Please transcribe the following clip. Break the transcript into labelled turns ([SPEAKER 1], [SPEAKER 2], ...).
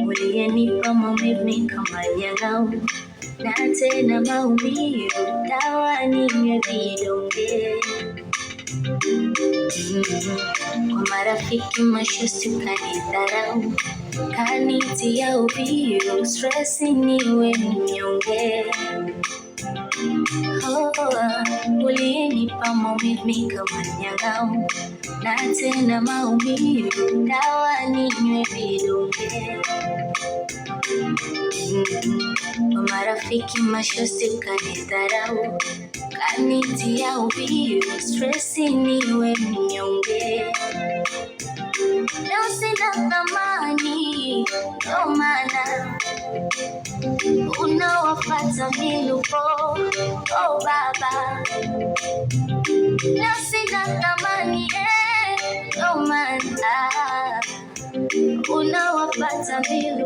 [SPEAKER 1] Uliyenipa maumivu kama nyang'au, na tena maumivu dawa ninywe vidonge. Kwa marafiki mashosti ukanidharau, kanitia uvivu, stress niwe mnyonge. Uliyenipa maumivu kama nyang'au, na tena maumivu dawa ninywe vidonge. Kwa marafiki mashosti ukanidharau, kanitia uvivu, stress niwe mnyonge. Leo sina thamani, ndo maana unawafata miluko. Oh baba, leo sina thamani, ndo maana unawafata miluko.